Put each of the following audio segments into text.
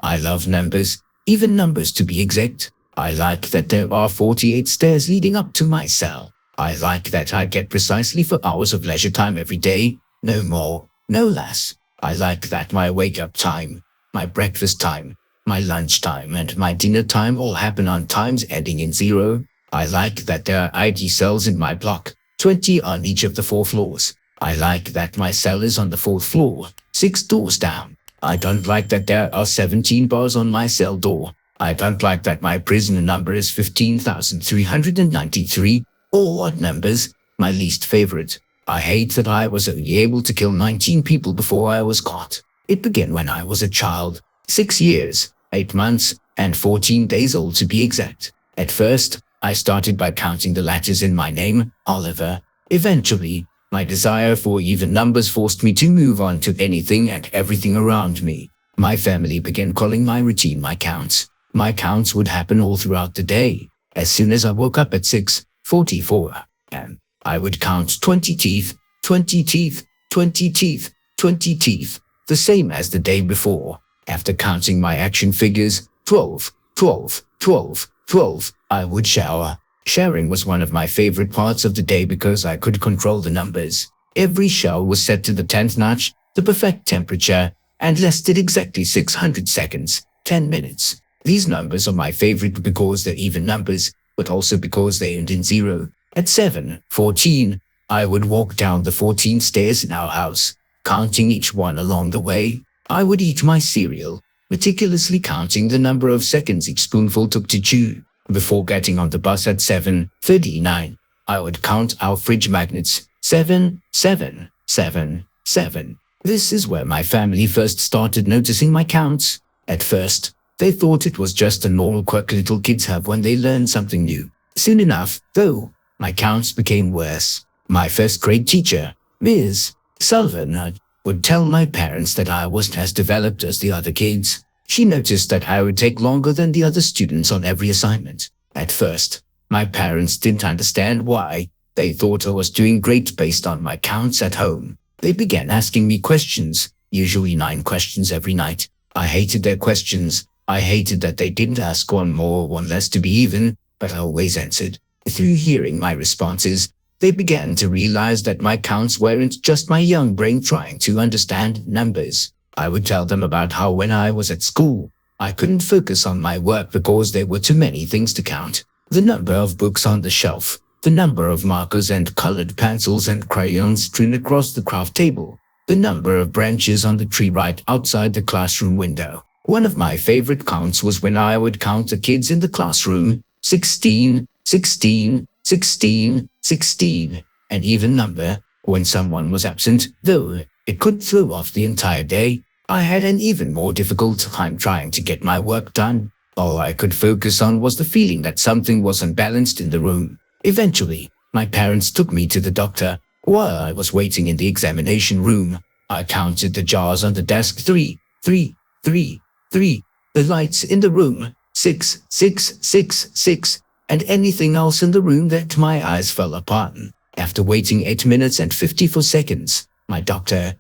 I love numbers, even numbers to be exact. I like that there are 48 stairs leading up to my cell. I like that I get precisely 4 hours of leisure time every day, no more, no less. I like that my wake-up time, my breakfast time, my lunch time, and my dinner time all happen on times ending in 0. I like that there are ID cells in my block, 20 on each of the 4 floors. I like that my cell is on the 4th floor, 6 doors down. I don't like that there are 17 bars on my cell door. I don't like that my prisoner number is 15,393, or odd numbers, my least favorite. I hate that I was only able to kill 19 people before I was caught. It began when I was a child, 6 years, 8 months, and 14 days old to be exact. At first, I started by counting the letters in my name, Oliver. Eventually, my desire for even numbers forced me to move on to anything and everything around me. My family began calling my routine my counts. My counts would happen all throughout the day. As soon as I woke up at 6:44 a.m., I would count 20 teeth, 20 teeth, 20 teeth, 20 teeth, the same as the day before. After counting my action figures, 12, 12, 12, 12, I would shower. Showering was one of my favorite parts of the day because I could control the numbers. Every shower was set to the 10th notch, the perfect temperature, and lasted exactly 600 seconds, 10 minutes. These numbers are my favorite because they're even numbers, but also because they end in 0. At 7:14, I would walk down the 14 stairs in our house, counting each one along the way. I would eat my cereal, meticulously counting the number of seconds each spoonful took to chew. Before getting on the bus at 7:39, I would count our fridge magnets, 7, 7, 7, 7. This is where my family first started noticing my counts. At first, they thought it was just a normal quirk little kids have when they learn something new. Soon enough, though, my counts became worse. My first grade teacher, Ms. Sullivan, would tell my parents that I wasn't as developed as the other kids. She noticed that I would take longer than the other students on every assignment. At first, my parents didn't understand why. They thought I was doing great based on my counts at home. They began asking me questions, usually 9 questions every night. I hated their questions. I hated that they didn't ask one more or one less to be even, but I always answered. Through hearing my responses, they began to realize that my counts weren't just my young brain trying to understand numbers. I would tell them about how when I was at school, I couldn't focus on my work because there were too many things to count. The number of books on the shelf, the number of markers and colored pencils and crayons strewn across the craft table, the number of branches on the tree right outside the classroom window. One of my favorite counts was when I would count the kids in the classroom, 16, 16, 16, 16, an even number. When someone was absent, though it could throw off the entire day, I had an even more difficult time trying to get my work done. All I could focus on was the feeling that something was unbalanced in the room. Eventually, my parents took me to the doctor. While I was waiting in the examination room, I counted the jars on the desk, 3, 3, 3, 3, the lights in the room, 6, 6, 6, 6, and anything else in the room that my eyes fell upon. After waiting 8 minutes and 54 seconds, my doctor,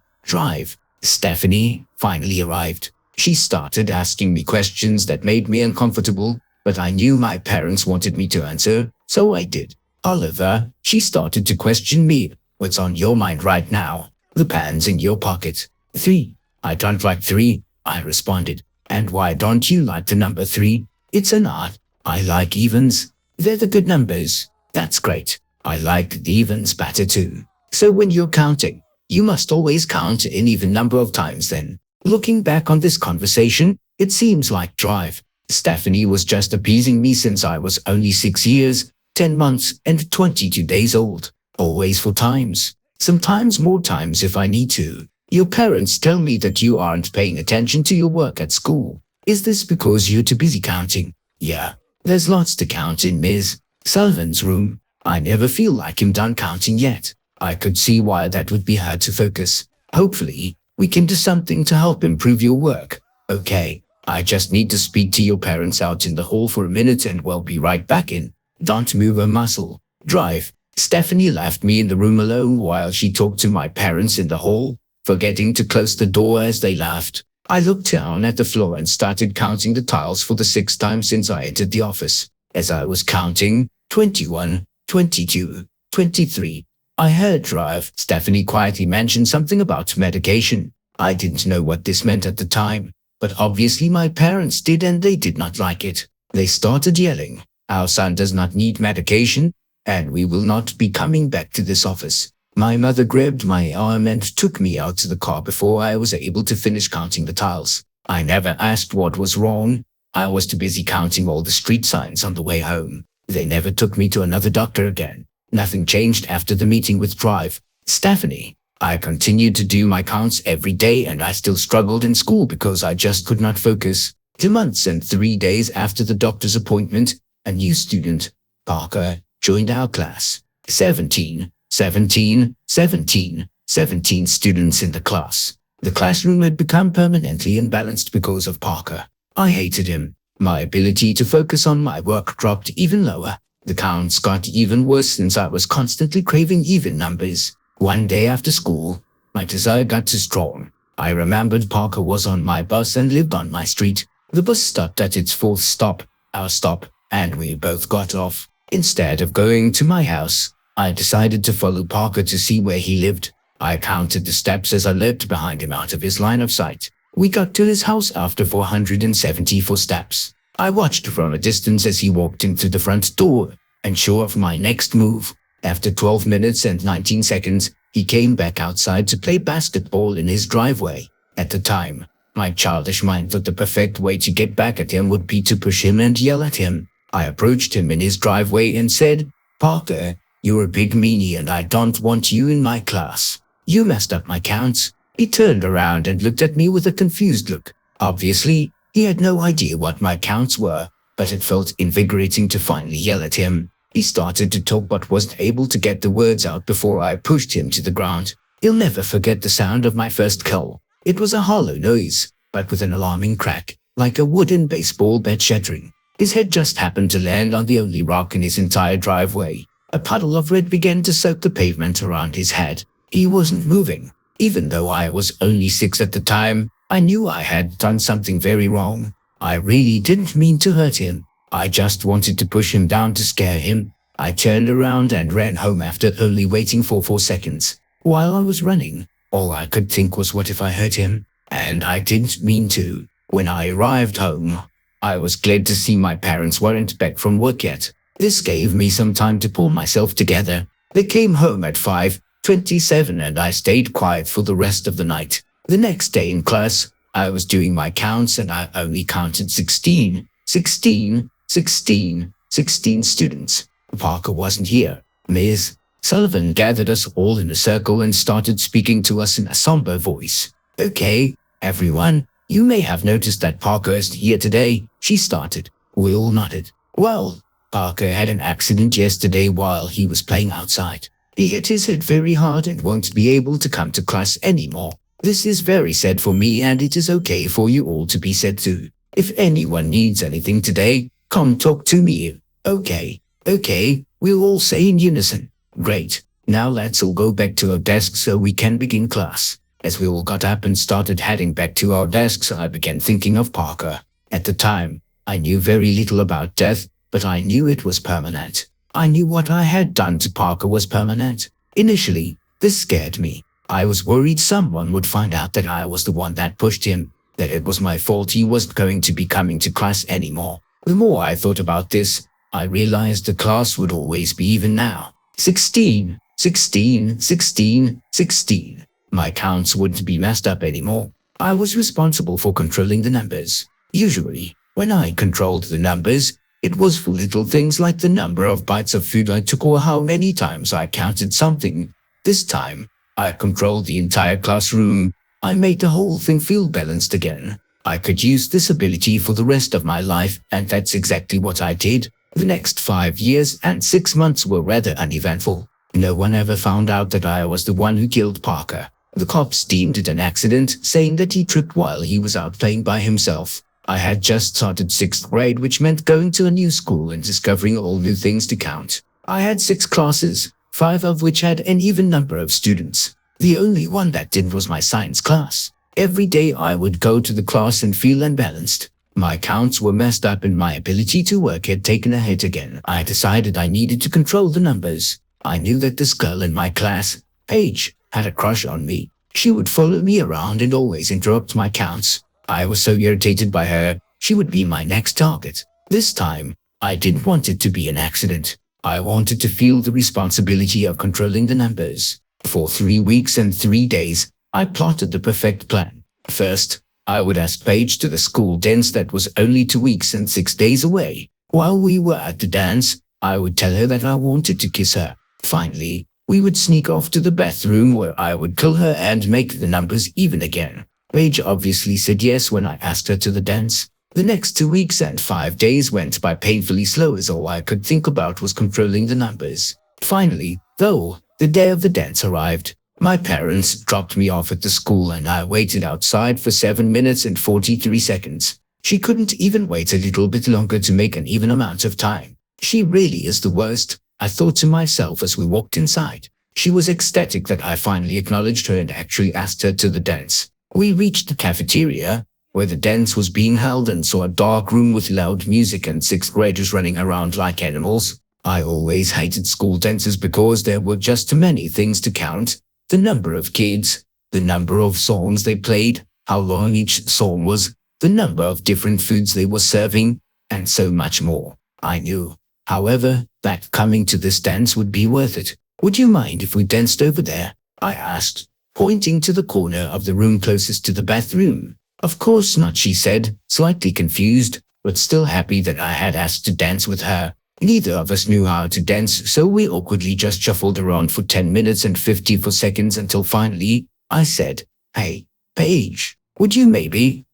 Stephanie, finally arrived. She started asking me questions that made me uncomfortable, but I knew my parents wanted me to answer, so I did. Oliver, she started to question me. What's on your mind right now? The pen's in your pocket. 3. I don't like 3, I responded. And why don't you like the number 3? It's an art. I like evens. They're the good numbers. That's great. I like the evens better too. So when you're counting, you must always count an even number of times then. Looking back on this conversation, it seems like Stephanie was just appeasing me since I was only 6 years, 10 months, and 22 days old. Always 4 times. Sometimes more times if I need to. Your parents tell me that you aren't paying attention to your work at school. Is this because you're too busy counting? Yeah, there's lots to count in Ms. Sullivan's room. I never feel like I'm done counting yet. I could see why that would be hard to focus. Hopefully, we can do something to help improve your work. Okay, I just need to speak to your parents out in the hall for a minute and we'll be right back in. Don't move a muscle. Stephanie left me in the room alone while she talked to my parents in the hall, forgetting to close the door as they left. I looked down at the floor and started counting the tiles for the sixth time since I entered the office. As I was counting, 21, 22, 23, I heard Stephanie quietly mention something about medication. I didn't know what this meant at the time, but obviously my parents did and they did not like it. They started yelling, "Our son does not need medication, and we will not be coming back to this office." My mother grabbed my arm and took me out to the car before I was able to finish counting the tiles. I never asked what was wrong. I was too busy counting all the street signs on the way home. They never took me to another doctor again. Nothing changed after the meeting with Stephanie. I continued to do my counts every day and I still struggled in school because I just could not focus. 2 months and 3 days after the doctor's appointment, a new student, Parker, joined our class. 17 students in the class. The classroom had become permanently imbalanced because of Parker. I hated him. My ability to focus on my work dropped even lower. The counts got even worse since I was constantly craving even numbers. One day after school, my desire got too strong. I remembered Parker was on my bus and lived on my street. The bus stopped at its fourth stop, our stop, and we both got off. Instead of going to my house, I decided to follow Parker to see where he lived. I counted the steps as I leapt behind him out of his line of sight. We got to his house after 474 steps. I watched from a distance as he walked into the front door, unsure of my next move. After 12 minutes and 19 seconds, he came back outside to play basketball in his driveway. At the time, my childish mind thought the perfect way to get back at him would be to push him and yell at him. I approached him in his driveway and said, "Parker, you're a big meanie and I don't want you in my class. You messed up my counts." He turned around and looked at me with a confused look. Obviously, he had no idea what my counts were, but it felt invigorating to finally yell at him. He started to talk but wasn't able to get the words out before I pushed him to the ground. He'll never forget the sound of my first kill. It was a hollow noise, but with an alarming crack, like a wooden baseball bat shattering. His head just happened to land on the only rock in his entire driveway. A puddle of red began to soak the pavement around his head. He wasn't moving. Even though I was only 6 at the time, I knew I had done something very wrong. I really didn't mean to hurt him. I just wanted to push him down to scare him. I turned around and ran home after only waiting for 4 seconds. While I was running, all I could think was what if I hurt him? And I didn't mean to. When I arrived home, I was glad to see my parents weren't back from work yet. This gave me some time to pull myself together. They came home at 5:27 and I stayed quiet for the rest of the night. The next day in class, I was doing my counts and I only counted 16 students. Parker wasn't here. Ms. Sullivan gathered us all in a circle and started speaking to us in a somber voice. "Okay, everyone, you may have noticed that Parker isn't here today," she started. We all nodded. "Well, Parker had an accident yesterday while he was playing outside. He hit his head very hard and won't be able to come to class anymore. This is very sad for me and it is okay for you all to be sad too. If anyone needs anything today, come talk to me. Okay, we'll all say in unison. Great. Now let's all go back to our desks so we can begin class." As we all got up and started heading back to our desks, I began thinking of Parker. At the time, I knew very little about death, but I knew it was permanent. I knew what I had done to Parker was permanent. Initially, this scared me. I was worried someone would find out that I was the one that pushed him, that it was my fault he wasn't going to be coming to class anymore. The more I thought about this, I realized the class would always be even now. 16. My counts wouldn't be messed up anymore. I was responsible for controlling the numbers. Usually, when I controlled the numbers, it was for little things like the number of bites of food I took or how many times I counted something. This time, I controlled the entire classroom. I made the whole thing feel balanced again. I could use this ability for the rest of my life, and that's exactly what I did. The next 5 years and 6 months were rather uneventful. No one ever found out that I was the one who killed Parker. The cops deemed it an accident, saying that he tripped while he was out playing by himself. I had just started 6th grade, which meant going to a new school and discovering all new things to count. I had 6 classes, 5 of which had an even number of students. The only one that didn't was my science class. Every day I would go to the class and feel unbalanced. My counts were messed up and my ability to work had taken a hit again. I decided I needed to control the numbers. I knew that this girl in my class, Paige, had a crush on me. She would follow me around and always interrupt my counts. I was so irritated by her, she would be my next target. This time, I didn't want it to be an accident. I wanted to feel the responsibility of controlling the numbers. For 3 weeks and 3 days, I plotted the perfect plan. First, I would ask Paige to the school dance that was only 2 weeks and 6 days away. While we were at the dance, I would tell her that I wanted to kiss her. Finally, we would sneak off to the bathroom where I would kill her and make the numbers even again. Paige obviously said yes when I asked her to the dance. The next 2 weeks and 5 days went by painfully slow as all I could think about was controlling the numbers. Finally, though, the day of the dance arrived. My parents dropped me off at the school and I waited outside for 7 minutes and 43 seconds. She couldn't even wait a little bit longer to make an even amount of time. She really is the worst, I thought to myself as we walked inside. She was ecstatic that I finally acknowledged her and actually asked her to the dance. We reached the cafeteria, where the dance was being held, and saw a dark room with loud music and 6th graders running around like animals. I always hated school dances because there were just too many things to count. The number of kids, the number of songs they played, how long each song was, the number of different foods they were serving, and so much more. I knew, however, that coming to this dance would be worth it. Would you mind if we danced over there? I asked, pointing to the corner of the room closest to the bathroom. Of course not, she said, slightly confused, but still happy that I had asked to dance with her. Neither of us knew how to dance, so we awkwardly just shuffled around for 10 minutes and 54 seconds until finally, I said, "Hey, Paige, would you maybe,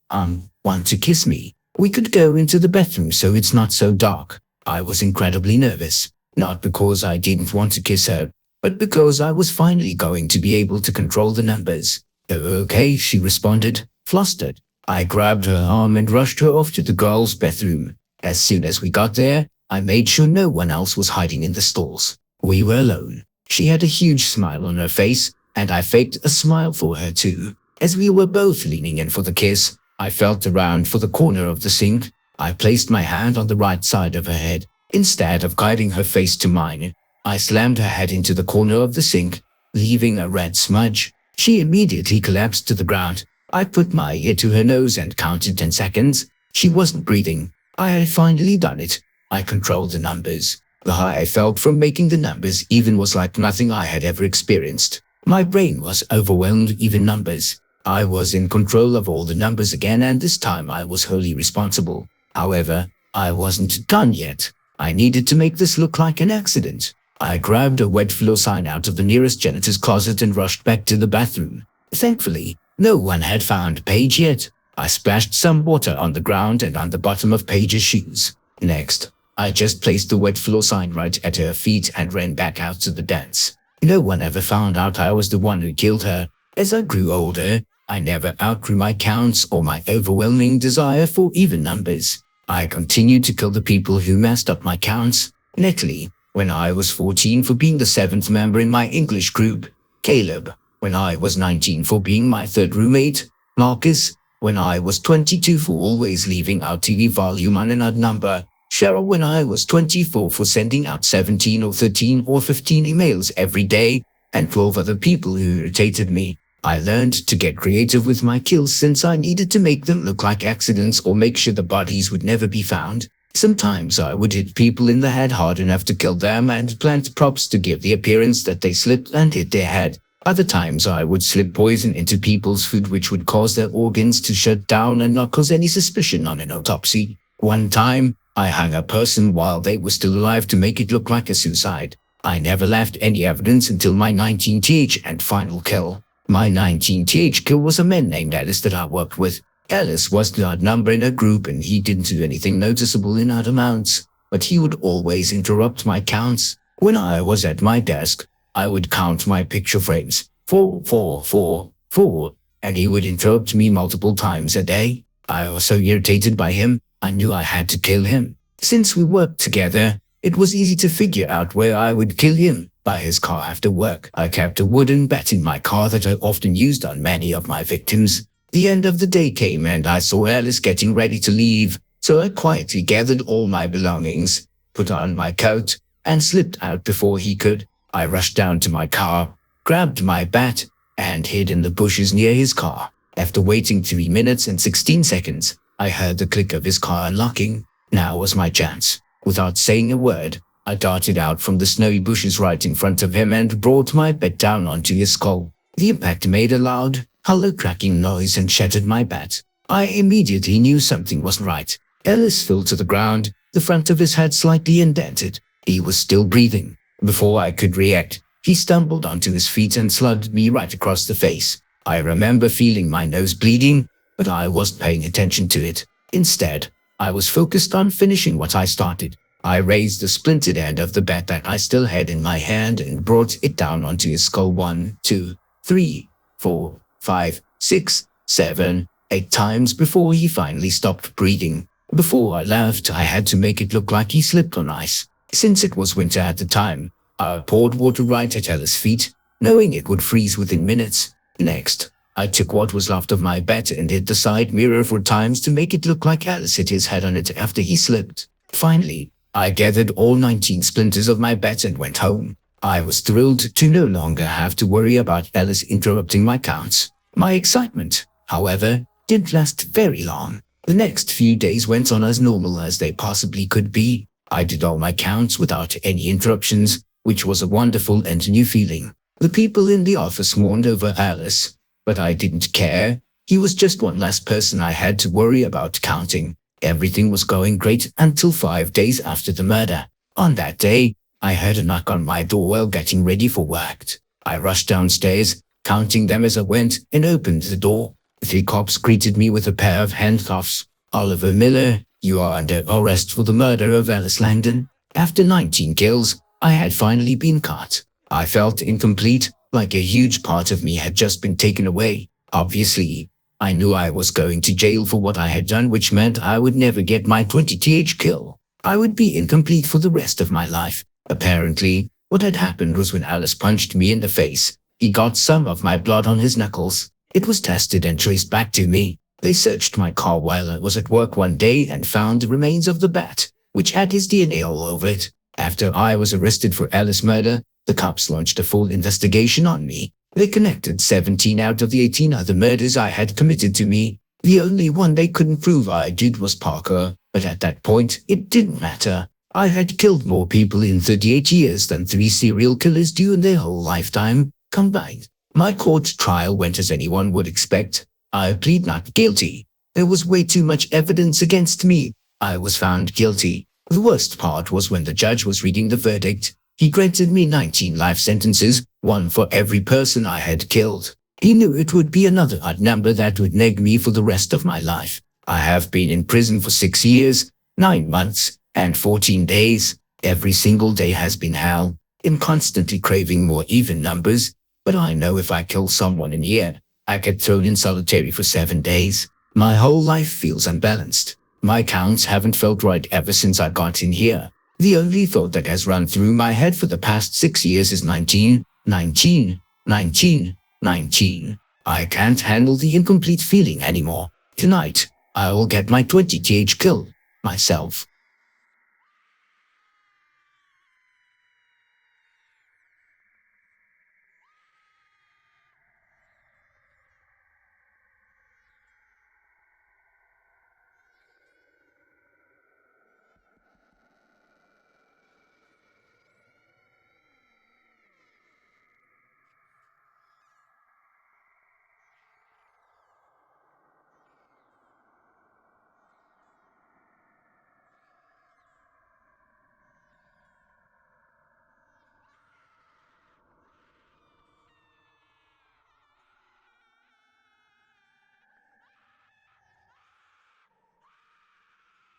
want to kiss me? We could go into the bathroom so it's not so dark." I was incredibly nervous, not because I didn't want to kiss her, but because I was finally going to be able to control the numbers. "Okay," she responded, flustered. I grabbed her arm and rushed her off to the girls' bathroom. As soon as we got there, I made sure no one else was hiding in the stalls. We were alone. She had a huge smile on her face, and I faked a smile for her too. As we were both leaning in for the kiss, I felt around for the corner of the sink. I placed my hand on the right side of her head. Instead of guiding her face to mine, I slammed her head into the corner of the sink, leaving a red smudge. She immediately collapsed to the ground. I put my ear to her nose and counted 10 seconds. She wasn't breathing. I had finally done it. I controlled the numbers. The high I felt from making the numbers even was like nothing I had ever experienced. My brain was overwhelmed, even numbers. I was in control of all the numbers again, and this time I was wholly responsible. However, I wasn't done yet. I needed to make this look like an accident. I grabbed a wet floor sign out of the nearest janitor's closet and rushed back to the bathroom. Thankfully, no one had found Paige yet. I splashed some water on the ground and on the bottom of Paige's shoes. Next, I just placed the wet floor sign right at her feet and ran back out to the dance. No one ever found out I was the one who killed her. As I grew older, I never outgrew my counts or my overwhelming desire for even numbers. I continued to kill the people who messed up my counts. Natalie, when I was 14 for being the 7th member in my English group. Caleb, when I was 19 for being my 3rd roommate. Marcus, when I was 22 for always leaving our TV volume on an odd number. Cheryl, when I was 24 for sending out 17 or 13 or 15 emails every day, and 12 other people who irritated me. I learned to get creative with my kills since I needed to make them look like accidents or make sure the bodies would never be found. Sometimes I would hit people in the head hard enough to kill them and plant props to give the appearance that they slipped and hit their head. Other times I would slip poison into people's food, which would cause their organs to shut down and not cause any suspicion on an autopsy. One time, I hung a person while they were still alive to make it look like a suicide. I never left any evidence until my 19th and final kill. My 19th kill was a man named Alice that I worked with. Alice was the odd number in a group and he didn't do anything noticeable in odd amounts, but he would always interrupt my counts. When I was at my desk, I would count my picture frames. 4, 4, 4, 4, and he would interrupt me multiple times a day. I was so irritated by him, I knew I had to kill him. Since we worked together, it was easy to figure out where I would kill him. By his car after work. I kept a wooden bat in my car that I often used on many of my victims. The end of the day came and I saw Alice getting ready to leave, so I quietly gathered all my belongings, put on my coat, and slipped out before he could. I rushed down to my car, grabbed my bat, and hid in the bushes near his car. After waiting 3 minutes and 16 seconds, I heard the click of his car unlocking. Now was my chance. Without saying a word, I darted out from the snowy bushes right in front of him and brought my bat down onto his skull. The impact made a loud, hollow cracking noise and shattered my bat. I immediately knew something wasn't right. Ellis fell to the ground, the front of his head slightly indented. He was still breathing. Before I could react, he stumbled onto his feet and slugged me right across the face. I remember feeling my nose bleeding, but I wasn't paying attention to it. Instead, I was focused on finishing what I started. I raised the splintered end of the bat that I still had in my hand and brought it down onto his skull 1, 2, 3, 4, 5, 6, 7, 8 times before he finally stopped breathing. Before I left, I had to make it look like he slipped on ice. Since it was winter at the time, I poured water right at Alice's feet, knowing it would freeze within minutes. Next, I took what was left of my bat and hit the side mirror 4 times to make it look like Alice hit his head on it after he slipped. Finally, I gathered all 19 splinters of my bat and went home. I was thrilled to no longer have to worry about Alice interrupting my counts. My excitement, however, didn't last very long. The next few days went on as normal as they possibly could be. I did all my counts without any interruptions, which was a wonderful and new feeling. The people in the office mourned over Alice, but I didn't care. He was just one less person I had to worry about counting. Everything was going great until 5 days after the murder. On that day, I heard a knock on my door while getting ready for work. I rushed downstairs, counting them as I went, and opened the door. 3 cops greeted me with a pair of handcuffs. "Oliver Miller, you are under arrest for the murder of Alice Langdon." After 19 kills, I had finally been caught. I felt incomplete, like a huge part of me had just been taken away. Obviously, I knew I was going to jail for what I had done, which meant I would never get my 20th kill. I would be incomplete for the rest of my life. Apparently, what had happened was when Alice punched me in the face, he got some of my blood on his knuckles. It was tested and traced back to me. They searched my car while I was at work one day and found the remains of the bat, which had his DNA all over it. After I was arrested for Alice's murder, the cops launched a full investigation on me. They connected 17 out of the 18 other murders I had committed to me. The only one they couldn't prove I did was Parker, but at that point, it didn't matter. I had killed more people in 38 years than 3 serial killers do in their whole lifetime combined. My court trial went as anyone would expect. I plead not guilty. There was way too much evidence against me. I was found guilty. The worst part was when the judge was reading the verdict. He granted me 19 life sentences, 1 for every person I had killed. He knew it would be another odd number that would nag me for the rest of my life. I have been in prison for 6 years, 9 months, and 14 days. Every single day has been hell. I'm constantly craving more even numbers, but I know if I kill someone in here, I get thrown in solitary for 7 days. My whole life feels unbalanced. My counts haven't felt right ever since I got in here. The only thought that has run through my head for the past 6 years is 19, 19, 19, 19. I can't handle the incomplete feeling anymore. Tonight, I will get my 20th kill myself.